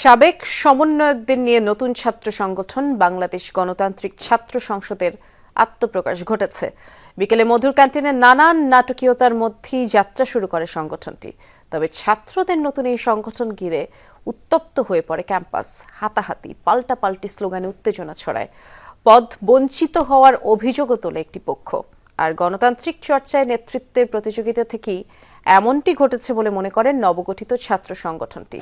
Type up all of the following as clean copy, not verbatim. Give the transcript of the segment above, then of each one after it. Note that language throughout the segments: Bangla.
সাবেক সমন্বয়কদের নিয়ে নতুন ছাত্র সংগঠন বাংলাদেশ গণতান্ত্রিক ছাত্র সংসদের আত্মপ্রকাশ ঘটেছে। বিকেলে মধুর ক্যান্টিনে নানান নাটকীয়তার মধ্যেই যাত্রা শুরু করে সংগঠনটি। তবে ছাত্রদের নতুন এই সংগঠন ঘিরে উত্তপ্ত হয়ে পড়ে ক্যাম্পাস। হাতাহাতি, পাল্টাপাল্টি স্লোগানে উত্তেজনা ছড়ায়। পদ বঞ্চিত হওয়ার অভিযোগও তোলে একটি পক্ষ। আর গণতান্ত্রিক চর্চায় নেতৃত্বের প্রতিযোগিতা থেকেই এমনটি ঘটেছে বলে মনে করেন নবগঠিত ছাত্র সংগঠনটি।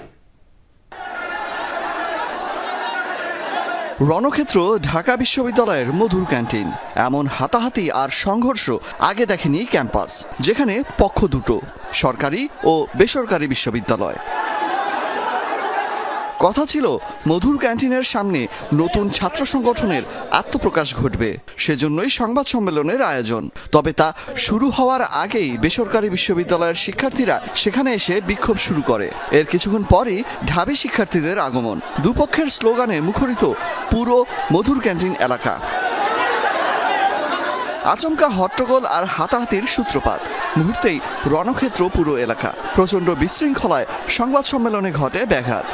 রণক্ষেত্র ঢাকা বিশ্ববিদ্যালয়ের মধুর ক্যান্টিন। এমন হাতাহাতি আর সংঘর্ষ আগে দেখেনি ক্যাম্পাস, যেখানে পক্ষ দুটো, সরকারি ও বেসরকারি বিশ্ববিদ্যালয়। কথা ছিল মধুর ক্যান্টিনের সামনে নতুন ছাত্র সংগঠনের আত্মপ্রকাশ ঘটবে, সেজন্যই সংবাদ সম্মেলনের আয়োজন। তবে তা শুরু হওয়ার আগেই বেসরকারি বিশ্ববিদ্যালয়ের শিক্ষার্থীরা সেখানে এসে বিক্ষোভ শুরু করে। এর কিছুক্ষণ পরই ঢাবি শিক্ষার্থীদের আগমন। দুপক্ষের স্লোগানে মুখরিত পুরো মধুর ক্যান্টিন এলাকা। আচমকা হট্টগোল আর হাতাহাতির সূত্রপাত। মুহূর্তেই রণক্ষেত্র পুরো এলাকা। প্রচণ্ড বিশৃঙ্খলায় সংবাদ সম্মেলনে ঘটে ব্যাঘাত।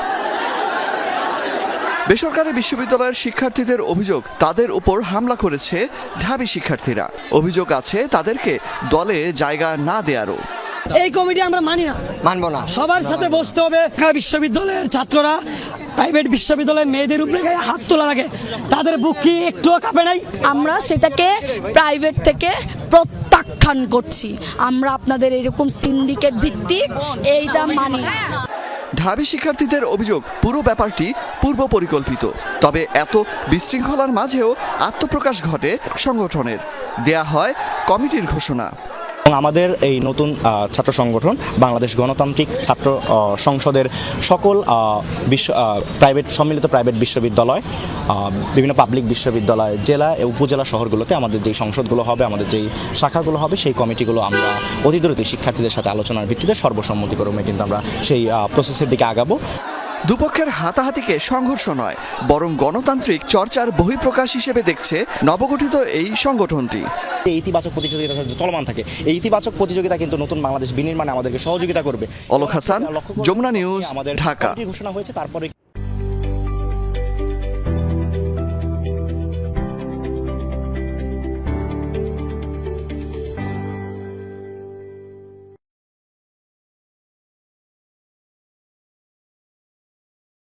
বেসরকারি বিশ্ববিদ্যালয়ের শিক্ষার্থীদের অভিযোগ, তাদের উপর হামলা করেছে ঢাবি শিক্ষার্থীরা। অভিযোগ আছে তাদেরকে দলে জায়গা না দেয়ারও। এই কমিটি আমরা মানবো না। সবার সাথে বসতে হবে। ঢাকা বিশ্ববিদ্যালয়ের ছাত্ররা প্রাইভেট বিশ্ববিদ্যালয়ের মেয়েদের উপরে গায়ে হাত তোলার আগে তাদের বুক কি একটুও কাঁপে নাই? আমরা সেটাকে প্রাইভেট থেকে প্রত্যাখ্যান করছি। আমরা আপনাদের এরকম সিন্ডিকেট ভিত্তিক এইটা মানি না। ঢাবি শিক্ষার্থীদের অভিযোগ, পুরো ব্যাপারটি পূর্ব পরিকল্পিত। তবে এত বিশৃঙ্খলার মাঝেও আত্মপ্রকাশ ঘটে সংগঠনের। দেয়া হয় কমিটির ঘোষণা। আমাদের এই নতুন ছাত্র সংগঠন বাংলাদেশ গণতান্ত্রিক ছাত্র সংসদের সকল সম্মিলিত প্রাইভেট বিশ্ববিদ্যালয়, বিভিন্ন পাবলিক বিশ্ববিদ্যালয়, জেলা ও উপজেলা শহরগুলোতে আমাদের যেই সংসদগুলো হবে, আমাদের যেই শাখাগুলো হবে, সেই কমিটিগুলো আমরা অতি দ্রুত শিক্ষার্থীদের সাথে আলোচনার ভিত্তিতে সর্বসম্মতিক্রমে কিন্তু আমরা সেই প্রসেসের দিকে আগাবো। দুপক্ষের হাতাহাতিকে সংঘর্ষ নয়, বরং গণতান্ত্রিক চর্চার বহিঃপ্রকাশ হিসেবে দেখছে নবগঠিত এই সংগঠনটি। এই ইতিবাচক প্রতিযোগিতা চলমান থাকে। এই ইতিবাচক প্রতিযোগিতা কিন্তু নতুন বাংলাদেশ বিনির্মাণে আমাদেরকে সহযোগিতা করবে। অলক হাসান, যমুনা নিউজ, ঢাকা। ঘোষণা হয়েছে তারপরে